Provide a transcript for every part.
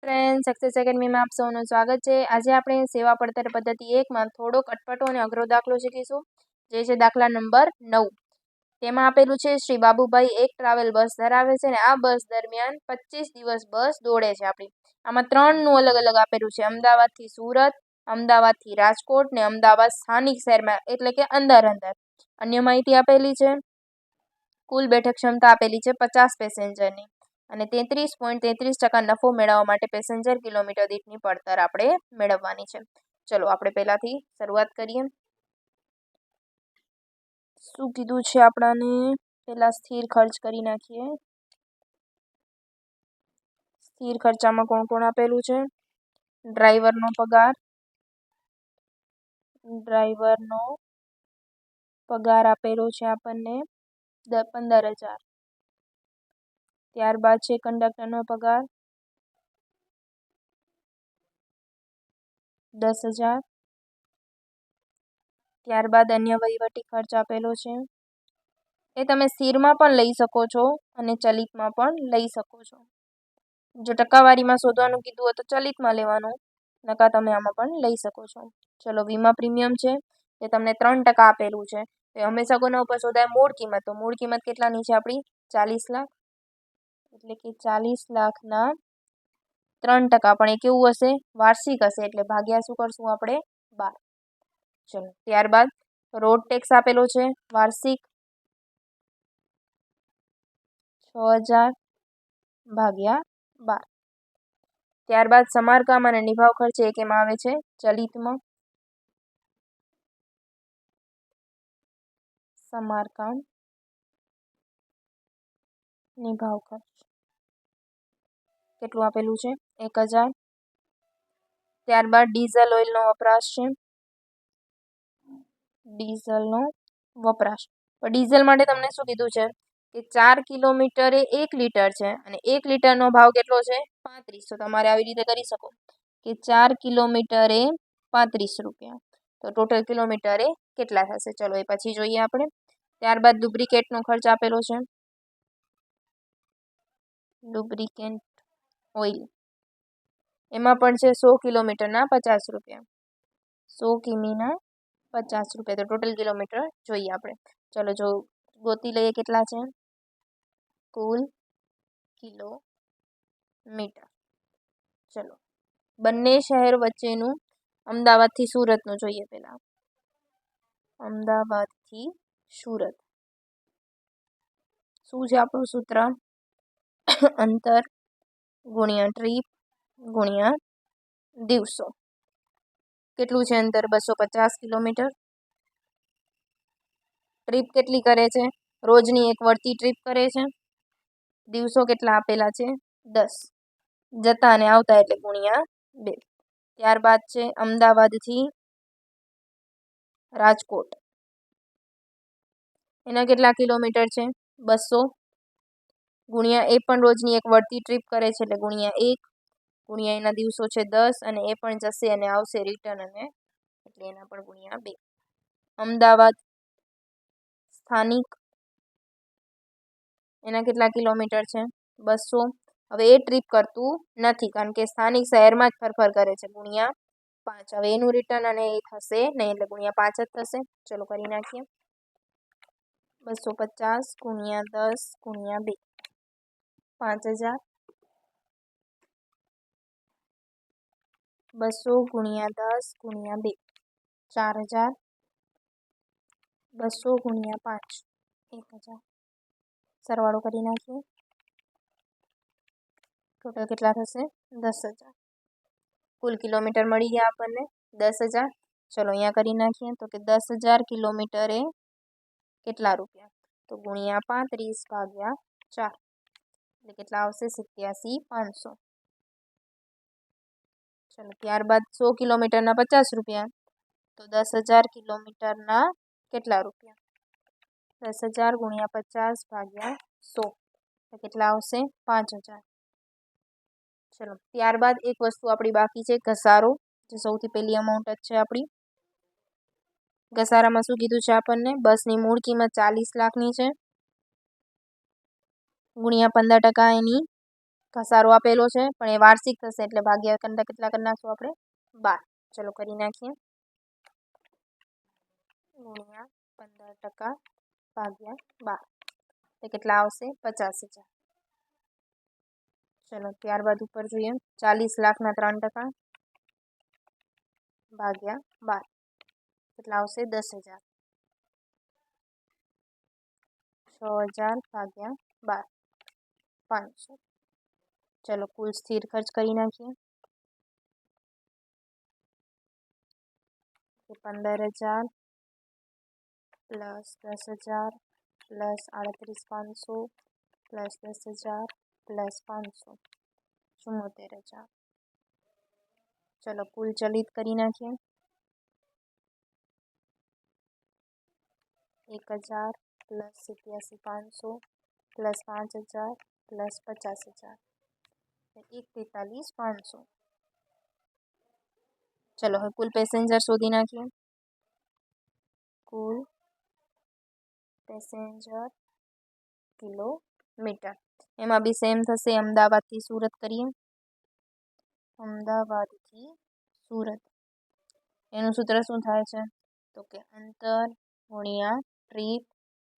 Friend success એકેડમીમાં આપ સૌનું સ્વાગત છે। આજે આપણે સેવા પડતર પદ્ધતિ 1માં થોડોક અટપટો અને અઘરો દાખલો શીખીશું, જે છે દાખલા નંબર 9। તેમાં આપેલું છે શ્રી બાબુભાઈ એક ટ્રાવેલ બસ ધરાવે છે અને આ બસ દરમિયાન 25 દિવસ બસ દોડે છે આપણી। આમાં ત્રણનું અલગ અલગ આપેલું છે, અમદાવાદથી સુરત, અમદાવાદથી રાજકોટ ને અમદાવાદ સ્થાનિક શહેરમાં એટલે કે અંદર। અન્ય માહિતી આપેલી છે, કુલ બેઠક ક્ષમતા આપેલી છે 50 પેસેન્જરની અને 33.33% નફો મેળવવા માટે પેસેન્જર કિલોમીટર દીઠની પડતર આપણે મેળવવાની છે। ચલો આપણે પહેલાથી શરૂઆત કરીએ। શું કીધું છે આપણાને, પહેલા સ્થિર ખર્ચ કરી નાખીએ। સ્થિર ખર્ચામાં કોણ કોણ આપેલું છે? ડ્રાઈવરનો પગાર આપેલો છે આપણને 15,000। ત્યારબાદ છે કંડક્ટરનો પગાર 10,000। ત્યારબાદ અન્ય વહીવટી ખર્ચ આપેલો છે, એ તમે સ્થિરમાં પણ લઈ શકો છો અને ચલિતમાં પણ લઈ શકો છો। જો ટકાવારીમાં શોધવાનું કીધું હોય તો ચલિતમાં લેવાનું, નકા તમે આમાં પણ લઈ શકો છો। ચલો વીમા પ્રીમિયમ છે એ તમને 3% આપેલું છે, એ હંમેશા કોના ઉપર શોધાય? મૂળ કિંમત। તો મૂળ કિંમત કેટલાની છે આપણી? 40 લાખ, એટલે કે 40 લાખના 3%, પણ એ કેવું હશે? વાર્ષિક હશે, એટલે ભાગ્યા શું કરશું આપણે? 12। ચલો ત્યારબાદ રોડ ટેક્સ આપેલો છે વાર્ષિક 6,000 ભાગ્યા 12। ત્યારબાદ સમારકામ અને નિભાવ ખર્ચ એ કેમ આવે છે? ચલિતમાં। સમારકામ નિભાવ ખર્ચ કેટલું આપેલું છે? 1,000। ત્યારબાદ ડીઝલ ઓઇલનો વપરાશ છે, ડીઝલનો વપરાશ। તો ડીઝલ માટે તમને શું કીધું છે કે 4 કિલોમીટરે 1 લીટર છે અને 1 લીટરનો ભાવ કેટલો છે? 35। તો તમારે આવી રીતે કરી શકો કે 4 કિલોમીટરે 35 રૂપિયા, તો ટોટલ કિલોમીટરે કેટલા થશે? ચલો એ પછી જોઈએ આપણે। ત્યારબાદ ડુપ્લિકેટનો ખર્ચ આપેલો છે, ડુપ્લિકેટ ઓઇલ, એમાં પણ છે 100 કિલોમીટરના 50 રૂપિયા, 100 કિમીના 50 રૂપિયા, તો ટોટલ કિલોમીટર જોઈએ આપણે। ચલો જો ગોતી લઈએ કેટલા છે કુલ કિલોમીટર। ચલો બંને શહેર વચ્ચેનું અમદાવાદથી સુરતનું જોઈએ પહેલા। અમદાવાદથી સુરત શું છે આપણું સૂત્ર? અંતર ગુણ્યા ટ્રીપ ગુણ્યા દિવસો। કેટલું છે અંતર? 250 કિલોમીટર। ટ્રીપ કેટલી કરે છે? રોજની એક વળતી ટ્રીપ કરે છે। દિવસો કેટલા આપેલા છે? 10, જતા અને આવતા એટલે ગુણ્યા 2। ત્યારબાદ છે અમદાવાદથી રાજકોટ, એના કેટલા કિલોમીટર છે? 200, ગુણ્યા એ પણ રોજની એક વળતી ટ્રીપ કરે છે એટલે ગુણ્યા 1, ગુણ્યા એના દિવસો છે 10 અને એ પણ જશે અને આવશે રિટર્ન, અને એટલે એના પણ ગુણ્યા 2। અમદાવાદ સ્થાનિક, એના કેટલા કિલોમીટર છે? 200। હવે એ ટ્રીપ કરતું નથી કારણ કે સ્થાનિક શહેરમાં જ ફરફર કરે છે, ગુણ્યા 5। હવે એનું રિટર્ન અને એ થશે નહીં એટલે ગુણ્યા 5 જ થશે। ચલો કરી નાખીએ। 250 ગુણ્યા 10 ગુણ્યા 2, 5,000। 200 ગુણ્યા 10 ગુણ્યા 2, 4,000। 200 ગુણ્યા 5, 1,000। સરવાળો કરી નાખીએ, ટોટલ કેટલા થશે? 10,000। કુલ કિલોમીટર મળી ગયા આપણને 10,000। ચલો અહીંયા કરી નાખીએ તો કે 10,000 કિલોમીટરે કેટલા રૂપિયા? તો ગુણ્યા 35 ભાગ્યા 4, એટલે કેટલા આવશે? 87,500। ચલો ત્યારબાદ 100 કિલોમીટરના 50 રૂપિયા, તો 10,000 કિલોમીટરના કેટલા રૂપિયા? 10,000 ગુણ્યા 50 ભાગ્યા 100, તો કેટલા આવશે? 5,000। ચલો ત્યારબાદ એક વસ્તુ આપણી બાકી છે, ઘસારો, જે સૌથી પહેલી અમાઉન્ટ જ છે આપણી। ઘસારામાં શું કીધું છે આપણને? બસની મૂળ કિંમત 40 લાખની છે, ગુણ્યા 15% એની ઘસારો આપેલો છે પણ એ વાર્ષિક થશે એટલે ભાગ્યા કરતા કેટલા કરી નાખશું આપણે 12. ચલો કરી નાખીએ. ગુણ્યા 15% ભાગ્યા 12 એ કેટલા આવશે? 50,000. ચલો ત્યારબાદ ઉપર જોઈએ 40 લાખના 3% ભાગ્યા 12 કેટલા આવશે? 10,000. 6,000 ભાગ્યા 12 500. ચલો કુલ સ્થિર ખર્ચ કરી નાખીએ. 15,000 પ્લસ 10,000 પ્લસ 38,500 પ્લસ 10,000 પ્લસ 500 74,000. ચલો કુલ ચલિત કરી નાખીએ. 1,000 પ્લસ 87,500 પ્લસ 5,000 પ્લસ 50,000 1,43,500. ચલો હવે કુલ પેસેન્જર શોધી નાખીએ. કુલ પેસેન્જર કિલોમીટર એમાં બી સેમ થશે. અમદાવાદથી સુરત કરીએ. અમદાવાદથી સુરત એનું સૂત્ર શું થાય છે? તો કે અંતર ગુણ્યા ટ્રીપ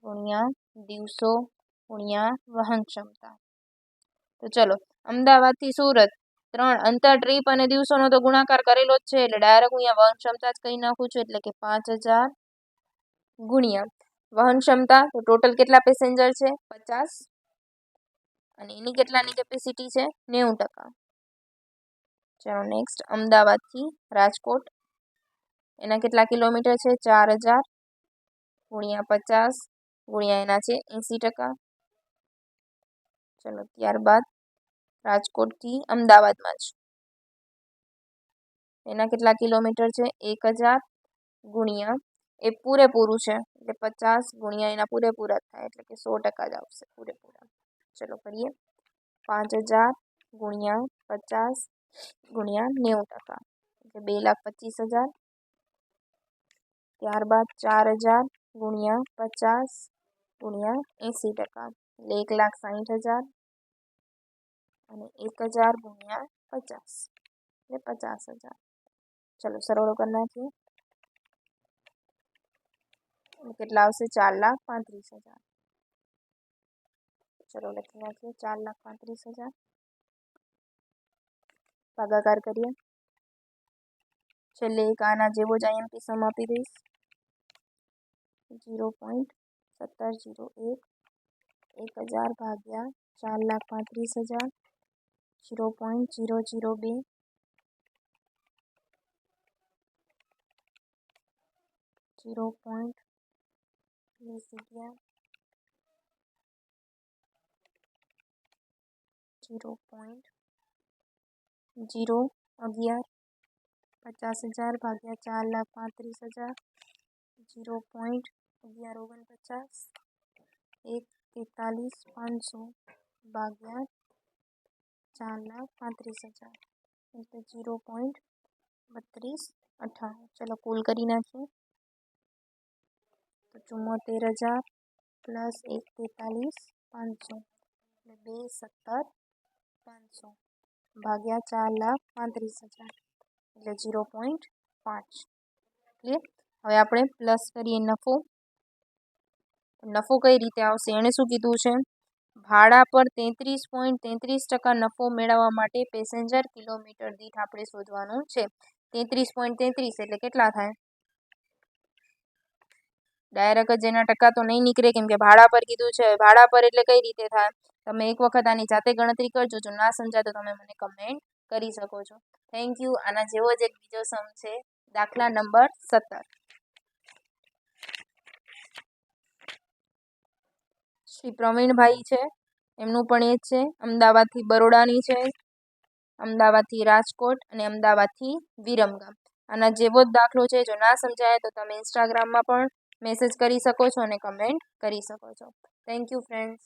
ગુણ્યા દિવસો ગુણ્યા વહન ક્ષમતા. તો ચલો અમદાવાદથી સુરત 3 અંતર, ટ્રીપ અને દિવસોનો તો ગુણાકાર કરેલો જ છે એટલે ડાયરેક્ટ અહીંયા વહન ક્ષમતા જ કહી નાખું છું એટલે કે 5,000 ગુણ્યા વહન ક્ષમતા. તો ટોટલ કેટલા પેસેન્જર છે? 50 અને એની કેટલાની કેપેસિટી છે? 90%. ચલો નેક્સ્ટ અમદાવાદથી રાજકોટ એના કેટલા કિલોમીટર છે? 4,000 ગુણ્યા 50 ગુણ્યા એના છે 80%. ચલો ત્યારબાદ રાજકોટથી અમદાવાદમાં જ એના કેટલા કિલોમીટર છે? 1,000 ગુણ્યા એ પૂરેપૂરું છે એટલે 50 ગુણ્યા એના પૂરેપૂરા થાય એટલે કે 100% જ આવશે પૂરેપૂરા. ચલો કરીએ. 5,000 ગુણ્યા 50 ગુણ્યા 90% એટલે 2,25,000. ત્યારબાદ 4,000 ગુણ્યા 50 ગુણ્યા 80% એટલે 1,60,000 અને 1,000 ગુણ્યા 50 એટલે 50,000. ચલો સરળો કરી નાખીએ. કેટલા આવશે? 4,35,000. ચલો લખી નાખીએ 4,35,000. ભાગાકાર કરીએ. છેલ્લે એક આના જેવો જ IMP સમ આપી દઈશ. 0.1701 1,000 ભાગ્યા 4,35,000 0.002 0.20 0.011 50,000 ભાગ્યા 4,35,000 0.1149 1,43,500 ભાગ્યા 4,35,000 એટલે 0.3298. ચલો કુલ કરી નાખીએ. તો 74,000 પ્લસ 1,43,500 એટલે 2,17,500 ભાગ્યા 4,35,000 એટલે 0.5. ક્લિયર? હવે આપણે પ્લસ કરીએ નફો. નફો કઈ રીતે આવશે? એણે શું કીધું છે? ભાડા પર 33.33% નફો મેળવવા માટે પેસેન્જર કિલોમીટર દીઠ આપણે શોધવાનું છે. 33.33 એટલે કેટલા થાય? ડાયરેક્ટ જ એના ટકા તો નહીં નીકળે કેમ કે ભાડા પર કીધું છે. ભાડા પર એટલે કઈ રીતે થાય? તમે એક વખત આની જાતે ગણતરી કરજો. જો ના સમજાય તો તમે મને કમેન્ટ કરી શકો છો. Thank you. આના જેવો જ એક બીજો સમ છે દાખલા નંબર 17. શ્રી પ્રવીણભાઈ છે એમનું પણ એ જ છે. અમદાવાદથી બરોડાની છે, અમદાવાદથી રાજકોટ અને અમદાવાદથી વિરમગામ. આના જેવો જ દાખલો છે. જો ના સમજાય તો તમે ઇન્સ્ટાગ્રામમાં પણ મેસેજ કરી શકો છો અને કમેન્ટ કરી શકો છો. Thank you friends.